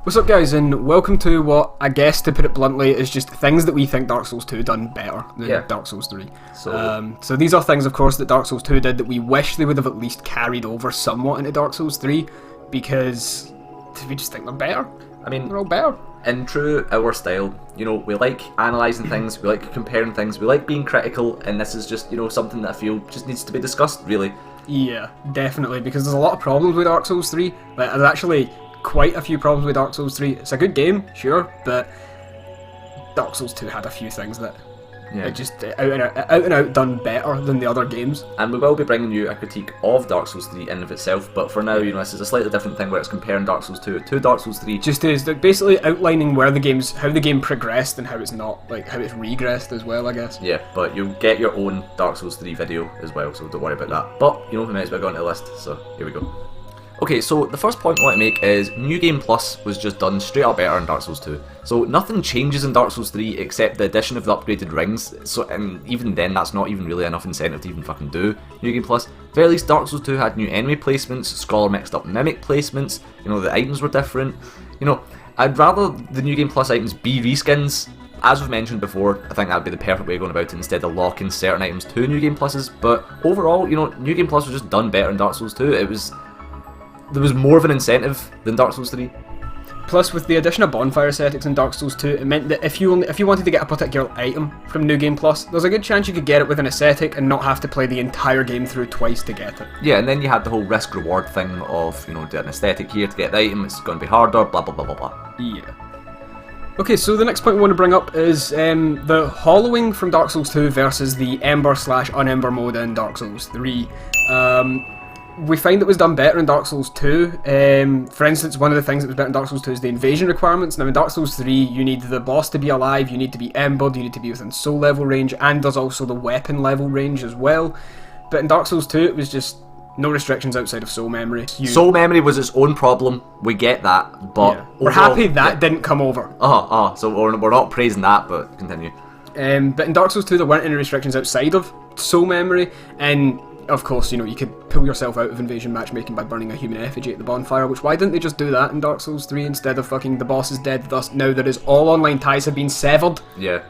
What's up guys, and welcome to what, I guess to put it bluntly, is just things that we think Dark Souls 2 done better than Dark Souls 3. So these are things, of course, that Dark Souls 2 did that we wish they would have at least carried over somewhat into Dark Souls 3, because we just think they're better. I mean, they're all better. In true our style, you know, we like analysing things, we like comparing things, we like being critical, and this is just, you know, something that I feel just needs to be discussed, really. Yeah, definitely, because there's a lot of problems with Dark Souls 3. Like, there's actually quite a few problems with Dark Souls 3. It's a good game, sure, but Dark Souls 2 had a few things that it just out and out done better than the other games. And we will be bringing you a critique of Dark Souls 3 in and of itself, but for now, you know, this is a slightly different thing where it's comparing Dark Souls 2 to Dark Souls 3. Just is they're basically outlining where the game's, how the game progressed and how it's not, like how it's regressed as well, I guess. Yeah, but you'll get your own Dark Souls 3 video as well, so don't worry about that. But, you know, we might as well go on to the list, so here we go. Okay, so the first point I want to make is New Game Plus was just done straight up better in Dark Souls 2. So nothing changes in Dark Souls 3 except the addition of the upgraded rings, so and even then that's not even really enough incentive to even fucking do New Game Plus. At the very least, Dark Souls 2 had new enemy placements, Scholar mixed up mimic placements, you know, the items were different. You know, I'd rather the New Game Plus items be reskins. As we've mentioned before, I think that would be the perfect way of going about it instead of locking certain items to New Game Pluses, but overall, you know, New Game Plus was just done better in Dark Souls 2. There was more of an incentive than Dark Souls 3. Plus, with the addition of bonfire ascetics in Dark Souls 2, it meant that if you wanted to get a particular item from New Game Plus, there's a good chance you could get it with an ascetic and not have to play the entire game through twice to get it. Yeah, and then you had the whole risk-reward thing of, you know, do an aesthetic here to get the item, it's going to be harder, blah blah blah blah blah. Yeah. Okay, so the next point we want to bring up is the hollowing from Dark Souls 2 versus the ember/unember mode in Dark Souls 3. We find it was done better in Dark Souls 2. For instance, one of the things that was better in Dark Souls 2 is the invasion requirements. Now in Dark Souls 3, you need the boss to be alive, you need to be embered, you need to be within soul level range, and there's also the weapon level range as well. But in Dark Souls 2, it was just no restrictions outside of soul memory. Soul memory was its own problem, we get that, but yeah. We're happy that didn't come over. So we're not praising that, but continue. But in Dark Souls 2, there weren't any restrictions outside of soul memory, and of course, you know, you could pull yourself out of invasion matchmaking by burning a human effigy at the bonfire, which why didn't they just do that in Dark Souls 3 instead of fucking the boss is dead, thus now there is all online ties have been severed? Yeah.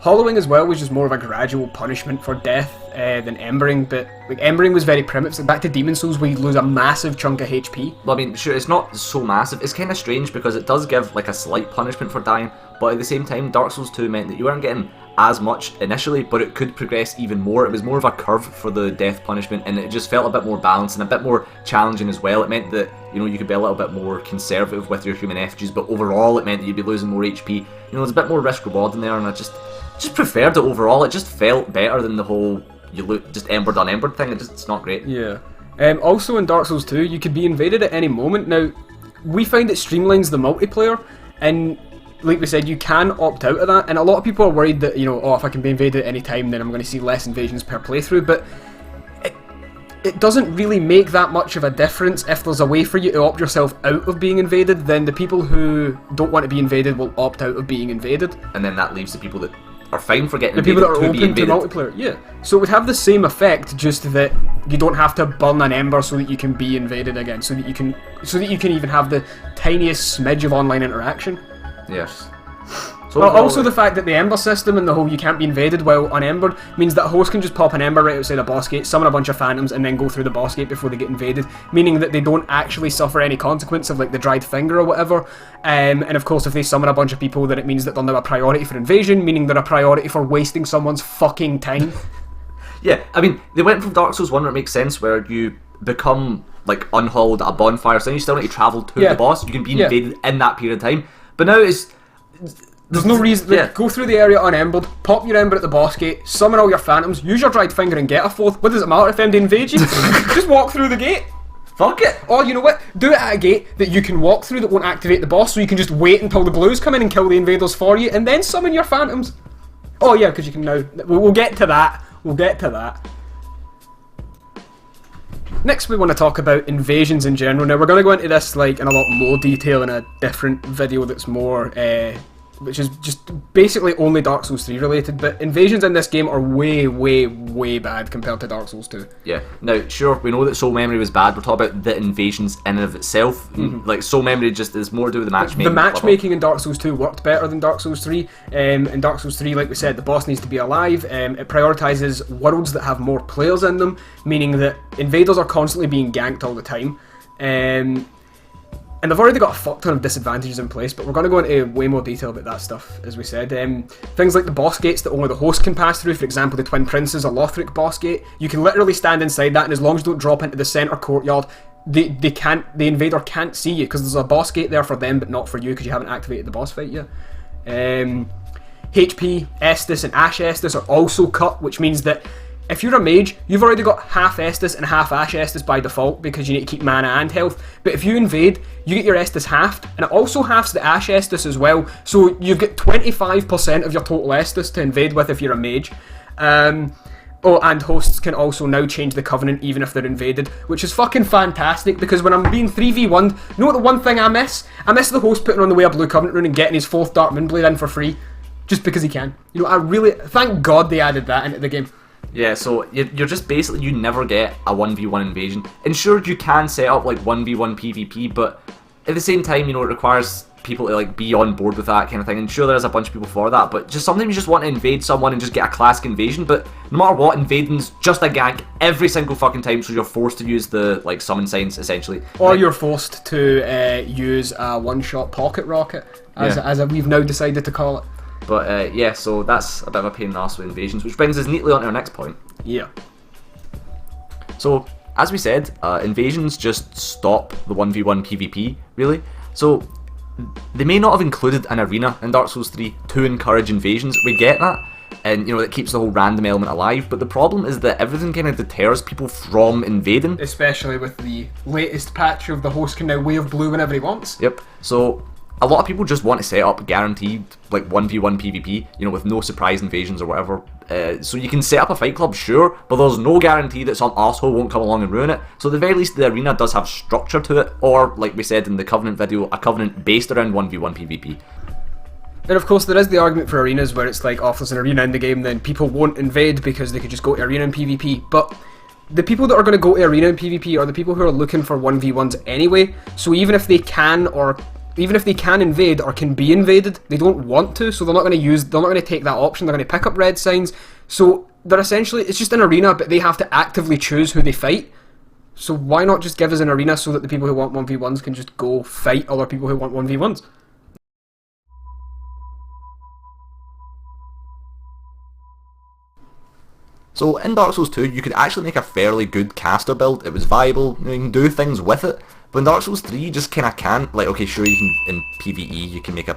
Hollowing as well was just more of a gradual punishment for death than embering, but like embering was very primitive. So back to Demon Souls where you lose a massive chunk of HP. Well, I mean, sure, it's not so massive. It's kind of strange because it does give like a slight punishment for dying, but at the same time, Dark Souls 2 meant that you weren't getting as much initially, but it could progress even more. It was more of a curve for the death punishment, and it just felt a bit more balanced and a bit more challenging as well. It meant that, you know, you could be a little bit more conservative with your human effigies, but overall it meant that you'd be losing more HP. You know, there's a bit more risk reward in there, and I just preferred it overall. It just felt better than the whole you look just embered unembered thing. It's not great. Yeah. Also in Dark Souls 2, you could be invaded at any moment. Now, we find it streamlines the multiplayer, and like we said, you can opt out of that, and a lot of people are worried that, you know, oh, if I can be invaded at any time, then I'm going to see less invasions per playthrough, but it doesn't really make that much of a difference. If there's a way for you to opt yourself out of being invaded, then the people who don't want to be invaded will opt out of being invaded. And then that leaves the people that are fine for getting the invaded people that are open to multiplayer, yeah. So it would have the same effect, just that you don't have to burn an ember so that you can be invaded again, so that you can even have the tiniest smidge of online interaction. Yes. So also the fact that the ember system and the whole you can't be invaded while unembered means that a host can just pop an ember right outside a boss gate, summon a bunch of phantoms, and then go through the boss gate before they get invaded, meaning that they don't actually suffer any consequence of like the dried finger or whatever. And of course, if they summon a bunch of people, then it means that they're now a priority for invasion, meaning they're a priority for wasting someone's fucking time. Yeah, I mean, they went from Dark Souls 1 where it makes sense, where you become like unhollowed at a bonfire, so then you still need to travel to the boss. You can be invaded in that period of time, but now there's no reason. Go through the area unembered, pop your ember at the boss gate, summon all your phantoms, use your dried finger and get a fourth. What does it matter if them invade you? Just walk through the gate. Fuck it. Or you know what? Do it at a gate that you can walk through that won't activate the boss, so you can just wait until the blues come in and kill the invaders for you, and then summon your phantoms. Oh yeah, because you can now. We'll get to that. We'll get to that. Next, we want to talk about invasions in general. Now, we're going to go into this like in a lot more detail in a different video that's more which is just basically only Dark Souls 3 related, but invasions in this game are way, way, way bad compared to Dark Souls 2. Yeah. Now, sure, we know that soul memory was bad. We're talking about the invasions in and of itself. Like, soul memory just is more to do with the matchmaking. The matchmaking in Dark Souls 2 worked better than Dark Souls 3. In Dark Souls 3, like we said, the boss needs to be alive. It prioritises worlds that have more players in them, meaning that invaders are constantly being ganked all the time. And they've already got a fuck ton of disadvantages in place, but we're going to go into way more detail about that stuff, as we said. Things like the boss gates that only the host can pass through, for example, the Twin Princes or Lothric boss gate. You can literally stand inside that, and as long as you don't drop into the centre courtyard, the invader can't see you, because there's a boss gate there for them, but not for you, because you haven't activated the boss fight yet. HP, Estus, and Ash Estus are also cut, which means that if you're a mage, you've already got half Estus and half Ash Estus by default because you need to keep mana and health. But if you invade, you get your Estus halved, and it also halves the Ash Estus as well. So you've got 25% of your total Estus to invade with if you're a mage. Oh, and hosts can also now change the Covenant even if they're invaded, which is fucking fantastic, because when I'm being 3v1'd, you know what the one thing I miss? I miss the host putting on the way a blue Covenant rune and getting his 4th Dark Moonblade in for free. Just because he can. You know, I really... Thank God they added that into the game. Yeah, so you're just basically, you never get a 1v1 invasion. And sure, you can set up like 1v1 PvP, but at the same time, you know, it requires people to like be on board with that kind of thing. And sure, there's a bunch of people for that, but just sometimes you just want to invade someone and just get a classic invasion. But no matter what, invading's just a gank every single fucking time, so you're forced to use the like summon signs essentially. Or you're forced to use a one-shot pocket rocket, as we've now decided to call it. But yeah, so that's a bit of a pain in the arse with invasions, which brings us neatly on to our next point. Yeah. So, as we said, invasions just stop the 1v1 PvP, really. So, they may not have included an arena in Dark Souls 3 to encourage invasions, we get that, and you know, it keeps the whole random element alive, but the problem is that everything kind of deters people from invading. Especially with the latest patch of the host can now wave blue whenever he wants. Yep, so a lot of people just want to set up guaranteed like 1v1 PvP, you know, with no surprise invasions or whatever. So you can set up a fight club, sure, but there's no guarantee that some arsehole won't come along and ruin it. So at the very least, the arena does have structure to it, or like we said in the Covenant video, a Covenant based around 1v1 PvP. And of course there is the argument for arenas where it's like, oh, if there's an arena in the game, then people won't invade because they could just go to arena in PvP. But the people that are going to go to arena in PvP are the people who are looking for 1v1s anyway. So even if they can invade or can be invaded, they don't want to, so they're not going to take that option. They're going to pick up red signs. So they're essentially, it's just an arena, but they have to actively choose who they fight. So why not just give us an arena so that the people who want 1v1s can just go fight other people who want 1v1s? So in Dark Souls 2, you could actually make a fairly good caster build. It was viable, you can do things with it. But in Dark Souls 3, you just kind of can't. Like, okay, sure, you can, in PvE, you can make a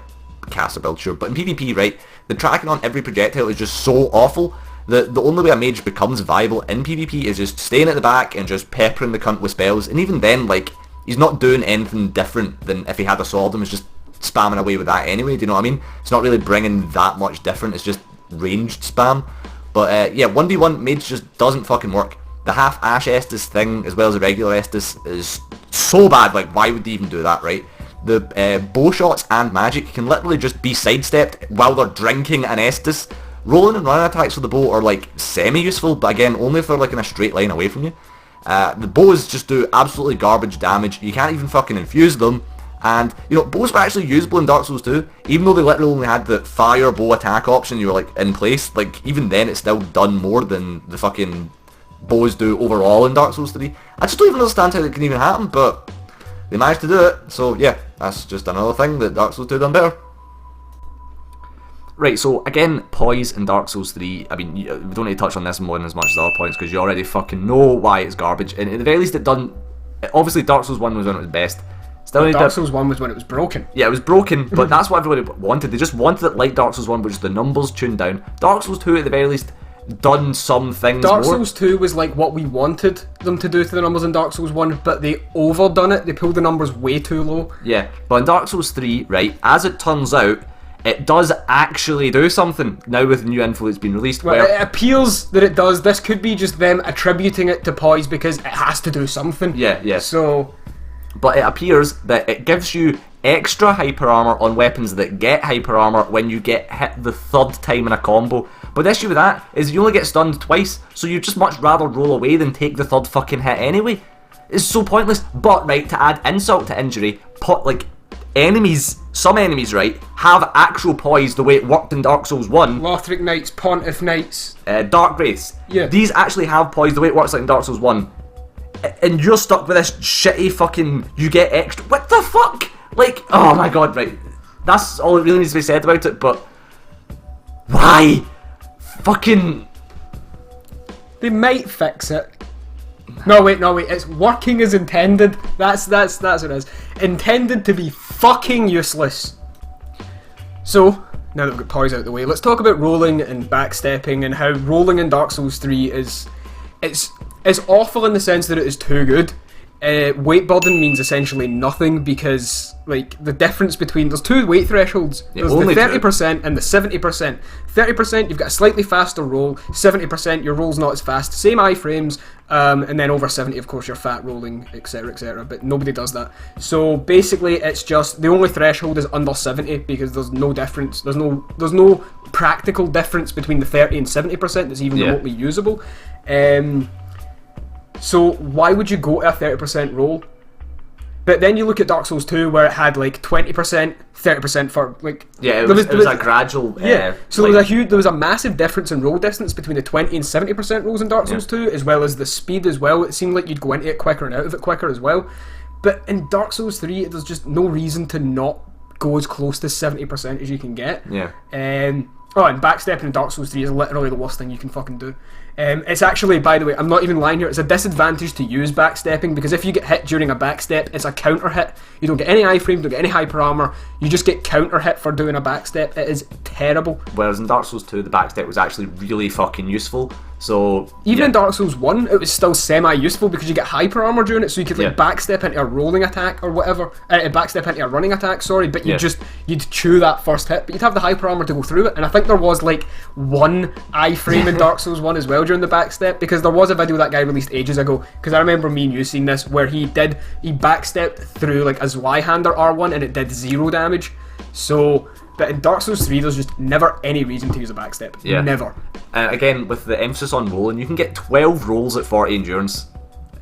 caster build, sure. But in PvP, right, the tracking on every projectile is just so awful that the only way a mage becomes viable in PvP is just staying at the back and just peppering the cunt with spells. And even then, like, he's not doing anything different than if he had a sword and was just spamming away with that anyway, do you know what I mean? It's not really bringing that much different, it's just ranged spam. But yeah, 1v1 mage just doesn't fucking work. The half Ash Estus thing, as well as the regular Estus, is so bad. Like, why would they even do that, right? The bow shots and magic can literally just be sidestepped while they're drinking an Estus. Rolling and running attacks with the bow are like semi-useful, but again, only if they're like in a straight line away from you. The bows just do absolutely garbage damage. You can't even fucking infuse them. And, you know, bows were actually usable in Dark Souls 2, even though they literally only had the fire bow attack option, you were like in place. Like, even then it's still done more than the fucking bows do overall in Dark Souls 3. I just don't even understand how it can even happen, but they managed to do it. So yeah, that's just another thing that Dark Souls 2 done better. Right, so again, Poise in Dark Souls 3, I mean, we don't need to touch on this more than as much as other points, because you already fucking know why it's garbage. And at the very least it done, obviously Dark Souls 1 was when it was best. Still Dark Souls 1 was when it was broken. Yeah, it was broken, but that's what everybody wanted. They just wanted it like Dark Souls 1, which is the numbers tuned down. Dark Souls 2, at the very least, done some things Dark more. Souls 2 was like what we wanted them to do to the numbers in Dark Souls 1, but they overdone it. They pulled the numbers way too low. Yeah, but in Dark Souls 3, right, as it turns out, it does actually do something now with the new info that's been released. Well, it appears that it does. This could be just them attributing it to Poise because it has to do something. Yeah, yeah. So, but it appears that it gives you extra hyper armor on weapons that get hyper armor when you get hit the third time in a combo. But the issue with that is you only get stunned twice, so you'd just much rather roll away than take the third fucking hit anyway. It's so pointless. But right, to add insult to injury, like enemies, some enemies, right, have actual poise the way it worked in Dark Souls 1. Lothric Knights, Pontiff Knights, Dark Wraiths. Yeah. These actually have poise the way it works like in Dark Souls 1. And you're stuck with this shitty fucking, you get extra, what the fuck? Like, oh my god, right. That's all that really needs to be said about it, but why? Fucking... They might fix it. No wait, it's working as intended. That's what it is. Intended to be fucking useless. So, now that we've got Poise out of the way, let's talk about rolling and backstepping and how rolling in Dark Souls 3 is... It's awful in the sense that it is too good. Weight burden means essentially nothing because, like, the difference between... There's two weight thresholds. Yeah, there's the 30% and the 70%. 30%, you've got a slightly faster roll. 70%, your roll's not as fast. Same iframes. And then over 70, of course, you're fat rolling, etc, etc. But nobody does that. So, basically, it's just... The only threshold is under 70 because there's no difference. There's no practical difference between the 30 and 70% that's even remotely usable. So why would you go to a 30% roll? But then you look at Dark Souls 2 where it had like 20%, 30% for like... Yeah, it was a gradual... Yeah, so like, there was a massive difference in roll distance between the 20 and 70% rolls in Dark Souls 2, as well as the speed as well. It seemed like you'd go into it quicker and out of it quicker as well. But in Dark Souls 3, there's just no reason to not go as close to 70% as you can get. Yeah. And backstepping in Dark Souls 3 is literally the worst thing you can fucking do. It's actually, by the way, I'm not even lying here, it's a disadvantage to use backstepping because if you get hit during a backstep, it's a counter hit. You don't get any iframe, you don't get any hyper armor, you just get counter hit for doing a backstep. It is terrible. Whereas in Dark Souls 2, the backstep was actually really fucking useful. So even in Dark Souls 1, it was still semi-useful because you get hyper armor during it, so you could like backstep into a rolling attack or whatever, backstep into a running attack, sorry, but you'd chew that first hit, but you'd have the hyper armor to go through it, and I think there was like one iframe in Dark Souls 1 as well during the backstep, because there was a video that guy released ages ago, because I remember me and you seeing this, where he backstepped through like a Zweihander R1 and it did 0 damage, so... But in Dark Souls 3, there's just never any reason to use a backstep. Yeah. Never. And again, with the emphasis on rolling, you can get 12 rolls at 40 endurance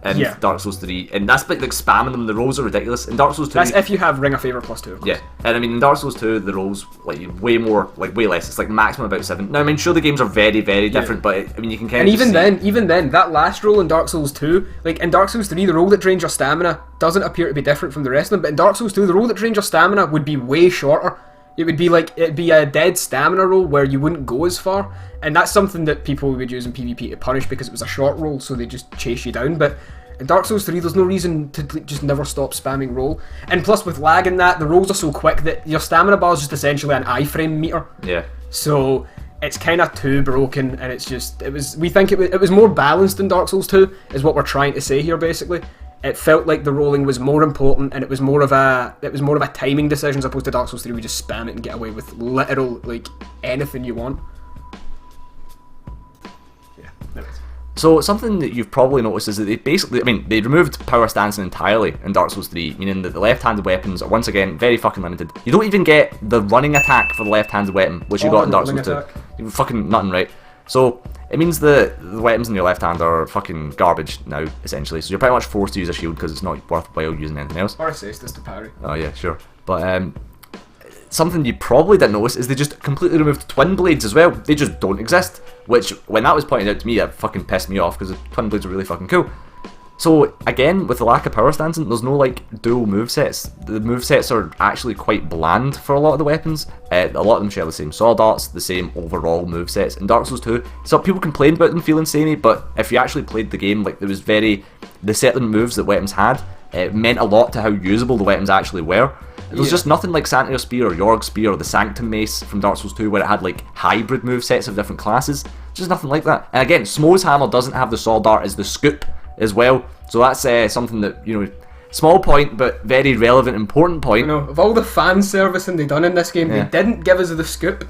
in Dark Souls 3. And that's like spamming them. The rolls are ridiculous. In Dark Souls 2... That's if you have Ring of Favour plus 2, of course. Yeah. And I mean, in Dark Souls 2, the rolls, like, way less. It's like maximum about 7. Now, I mean, sure, the games are very, very different, but I mean, you can kind of even then, that last roll in Dark Souls 2, like, in Dark Souls 3, the roll that drains your stamina doesn't appear to be different from the rest of them, but in Dark Souls 2, the roll that drains your stamina would be way shorter. It'd be a dead stamina roll where you wouldn't go as far, and that's something that people would use in PvP to punish because it was a short roll, so they just chase you down. But in Dark Souls 3, there's no reason to just never stop spamming roll. And plus, with lag in that, the rolls are so quick that your stamina bar is just essentially an iframe meter. Yeah. So it's kind of too broken, and we think it was more balanced in Dark Souls 2, is what we're trying to say here, basically. It felt like the rolling was more important, and it was more of a timing decision as opposed to Dark Souls 3. We just spam it and get away with literal like anything you want. Yeah. Anyways. So something that you've probably noticed is that they removed power stancing entirely in Dark Souls 3, meaning that the left-handed weapons are once again very fucking limited. You don't even get the running attack for the left-handed weapon, which you got in Dark Souls 2. You're fucking nothing, right? So it means the weapons in your left hand are fucking garbage now, essentially. So you're pretty much forced to use a shield because it's not worthwhile using anything else. Or Estus to parry. Oh yeah, sure. But something you probably didn't notice is they just completely removed twin blades as well. They just don't exist. Which, when that was pointed out to me, that fucking pissed me off because the twin blades are really fucking cool. So again, with the lack of power stancing, there's no like dual movesets. The movesets are actually quite bland for a lot of the weapons. A lot of them share the same sword arts, the same overall movesets. In Dark Souls 2, some people complained about them feeling samey, but if you actually played the game, like the certain moves that weapons had, it meant a lot to how usable the weapons actually were. There's just nothing like Santiago Spear or Yorg Spear or the Sanctum Mace from Dark Souls 2 where it had like hybrid movesets of different classes. Just nothing like that. And again, Smo's Hammer doesn't have the sword art as the scoop as well, so that's something that, you know, small point but very relevant, important point. You know, of all the fan servicing they done in this game, they didn't give us the scoop.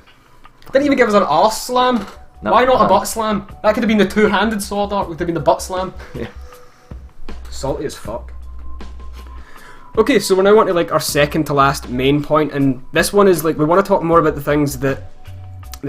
Didn't even give us an arse slam. No, why not a butt slam? That could have been the two-handed sword art, would have been the butt slam. Yeah. Salty as fuck. Okay, so we're now on to like our second to last main point, and this one is like we want to talk more about the things that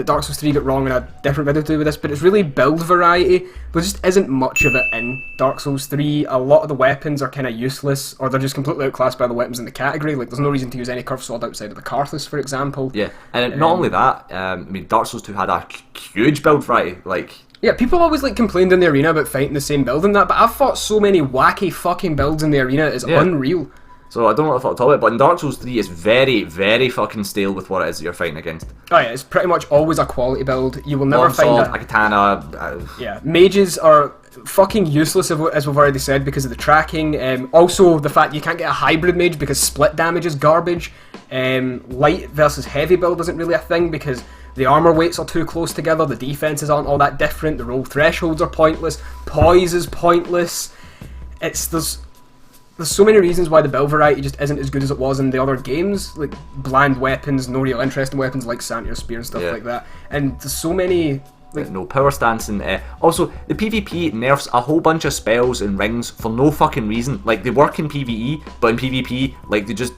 Dark Souls 3 got wrong in a different video to do with this, but it's really build variety. There just isn't much of it in Dark Souls 3. A lot of the weapons are kind of useless, or they're just completely outclassed by the weapons in the category. Like, there's no reason to use any curved sword outside of the Karthus, for example. Yeah, and not only that, I mean, Dark Souls 2 had a huge build variety, like... Yeah, people always like complained in the arena about fighting the same build and that, but I've fought so many wacky fucking builds in the arena, it's unreal. So I don't know what I thought about it, but in Dark Souls 3 it's very, very fucking stale with what it is that you're fighting against. Oh yeah, it's pretty much always a quality build. You will never find a katana. Yeah, mages are fucking useless, as we've already said, because of the tracking. Also, the fact you can't get a hybrid mage because split damage is garbage. Light versus heavy build isn't really a thing because the armor weights are too close together, the defenses aren't all that different, the roll thresholds are pointless, Poise is pointless. There's so many reasons why the build variety just isn't as good as it was in the other games, like bland weapons, no real interest in weapons like Santier Spear and stuff like that. And there's so many... Like, no power stance and also the PvP nerfs a whole bunch of spells and rings for no fucking reason. Like, they work in PvE, but in PvP, like, they just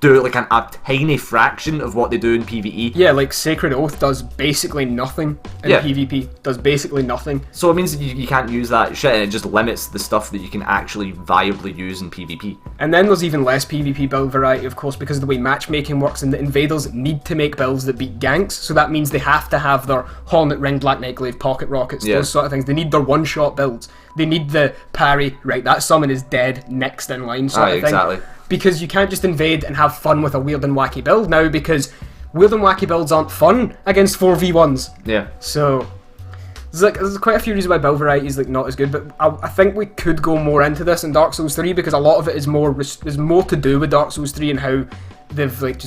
do like a tiny fraction of what they do in PvE. Yeah, like Sacred Oath does basically nothing in PvP. Does basically nothing. So it means that you can't use that shit, and it just limits the stuff that you can actually viably use in PvP. And then there's even less PvP build variety, of course, because of the way matchmaking works, and the invaders need to make builds that beat ganks, so that means they have to have their Hornet Ring, Black Knight Glaive, Pocket Rockets, those sort of things. They need their one-shot builds. They need the parry, right, that summon is dead, next in line sort of thing. Exactly. Because you can't just invade and have fun with a weird and wacky build now, because weird and wacky builds aren't fun against 4v1s. Yeah. So there's quite a few reasons why build variety is like not as good, but I think we could go more into this in Dark Souls 3 because a lot of it is more to do with Dark Souls 3 and how they've like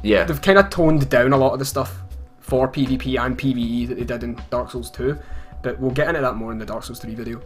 they've kind of toned down a lot of the stuff for PvP and PvE that they did in Dark Souls 2. But we'll get into that more in the Dark Souls 3 video.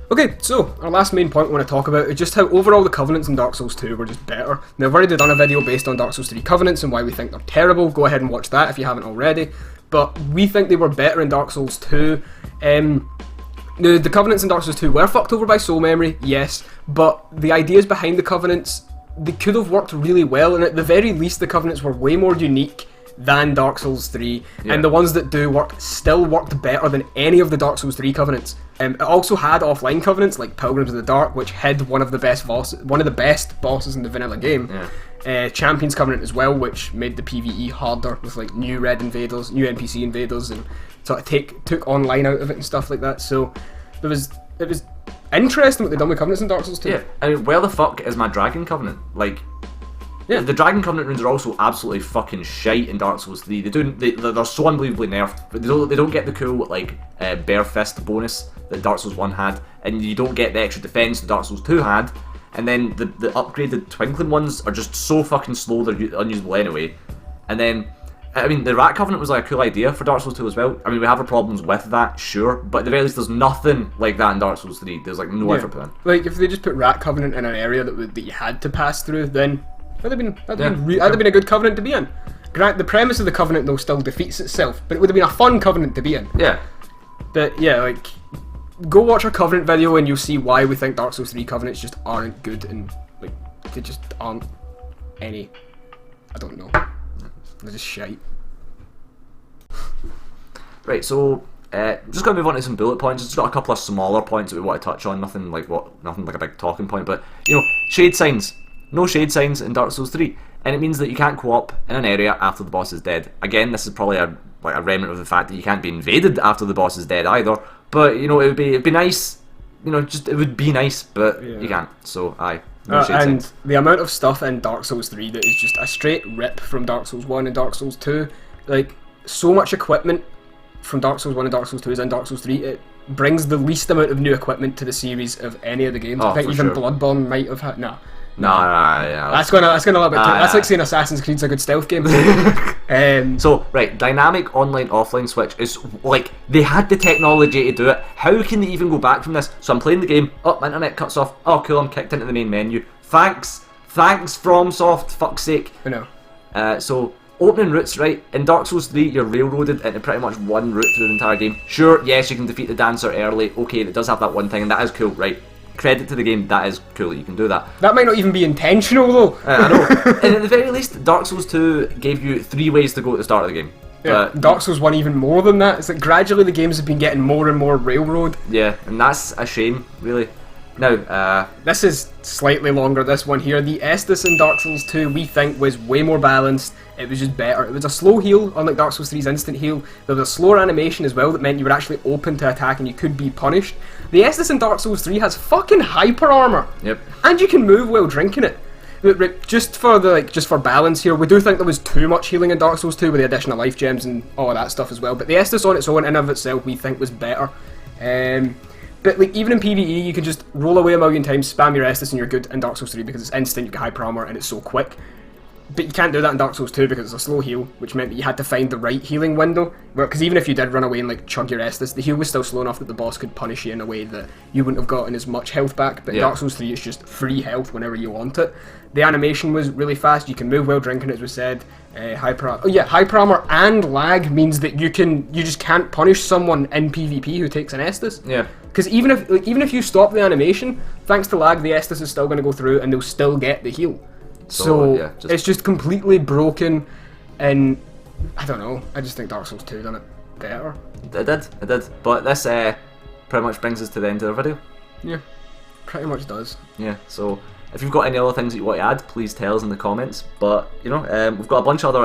Okay, so our last main point we want to talk about is just how overall the Covenants in Dark Souls 2 were just better. Now, I've already done a video based on Dark Souls 3 Covenants and why we think they're terrible. Go ahead and watch that if you haven't already. But we think they were better in Dark Souls 2. The Covenants in Dark Souls 2 were fucked over by soul memory, yes, but the ideas behind the Covenants, they could have worked really well, and at the very least the Covenants were way more unique than Dark Souls 3, and the ones that do work still worked better than any of the Dark Souls 3 Covenants. It also had offline Covenants like Pilgrims of the Dark, which hid one of the best bosses in the vanilla game. Champions Covenant as well, which made the PvE harder with like new red invaders, new NPC invaders, and sort of took online out of it and stuff like that. So it was interesting what they've done with Covenants in Dark Souls 2. Yeah, I mean, where the fuck is my Dragon Covenant? Like, yeah, the Dragon Covenant runes are also absolutely fucking shite in Dark Souls 3. They're so unbelievably nerfed, but they don't get the cool like Bare Fist bonus that Dark Souls 1 had, and you don't get the extra defense that Dark Souls 2 had. And then the upgraded Twinkling ones are just so fucking slow they're unusable anyway. And then, I mean, the Rat Covenant was like a cool idea for Dark Souls 2 as well. I mean, we have our problems with that, sure, but at the very least there's nothing like that in Dark Souls 3. There's like no effort put in. Like, if they just put Rat Covenant in an area that you had to pass through, then that'd have been a good Covenant to be in. Grant, the premise of the Covenant though still defeats itself, but it would have been a fun Covenant to be in. Yeah. But yeah, like, go watch our Covenant video and you'll see why we think Dark Souls 3 Covenants just aren't good, and like they just aren't any. I don't know. They're just shite. Right, so just gonna move on to some bullet points. Just got a couple of smaller points that we want to touch on. Nothing like a big talking point, but you know, shade signs. No shade signs in Dark Souls 3, and it means that you can't co-op in an area after the boss is dead. Again, this is probably a remnant of the fact that you can't be invaded after the boss is dead either. But you know, it'd be nice. You know, it would be nice, but you can't. So no shade and signs. The amount of stuff in Dark Souls 3 that is just a straight rip from Dark Souls 1 and Dark Souls 2. Like, so much equipment from Dark Souls 1 and Dark Souls 2 is in Dark Souls 3. It brings the least amount of new equipment to the series of any of the games. I think even Bloodborne might have had. Yeah. That's going a little bit. That's like saying Assassin's Creed's a good stealth game. So right, dynamic online/offline switch is like they had the technology to do it. How can they even go back from this? So I'm playing the game. Oh, my internet cuts off. Oh, cool. I'm kicked into the main menu. Thanks, FromSoft. Fuck's sake. I know. So opening routes, right? In Dark Souls 3, you're railroaded into pretty much one route through the entire game. Sure, yes, you can defeat the dancer early. Okay, that does have that one thing, and that is cool, right? credit to the game, that is cool that you can do that. That might not even be intentional though. I know. And at the very least, Dark Souls 2 gave you 3 ways to go at the start of the game. Yeah, Dark Souls 1 even more than that. It's like gradually the games have been getting more and more railroad. Yeah, and that's a shame, really. Now, this is slightly longer, this one here. The Estus in Dark Souls 2 we think was way more balanced. It was just better. It was a slow heal, unlike Dark Souls 3's instant heal. There was a slower animation as well that meant you were actually open to attack and you could be punished. The Estus in Dark Souls 3 has fucking hyper armor. Yep. And you can move while drinking it. Just for balance here, we do think there was too much healing in Dark Souls 2 with the addition of life gems and all of that stuff as well. But the Estus on its own and of itself we think was better. But like even in PvE, you can just roll away a million times, spam your Estus, and you're good in Dark Souls 3 because it's instant, you get hyper armor, and it's so quick. But you can't do that in Dark Souls 2 because it's a slow heal, which meant that you had to find the right healing window. Because even if you did run away and like chug your Estus, the heal was still slow enough that the boss could punish you in a way that you wouldn't have gotten as much health back. But in Dark Souls 3, it's just free health whenever you want it. The animation was really fast. You can move while drinking, as we said. Hyper armor and lag means that you just can't punish someone in PvP who takes an Estus. Yeah. Because even if you stop the animation, thanks to lag, the Estus is still going to go through and they'll still get the heal. So yeah, it's just completely broken, and I don't know. I just think Dark Souls 2 done it better. It did. But this pretty much brings us to the end of the video. Yeah, pretty much does. Yeah. So if you've got any other things that you want to add, please tell us in the comments. But you know, we've got a bunch of other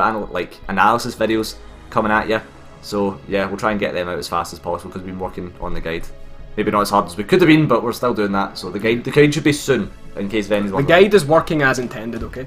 analysis videos coming at you. So yeah, we'll try and get them out as fast as possible because we've been working on the guide. Maybe not as hard as we could have been, but we're still doing that. So the guide should be soon, in case of anyone. The guide is working as intended, okay?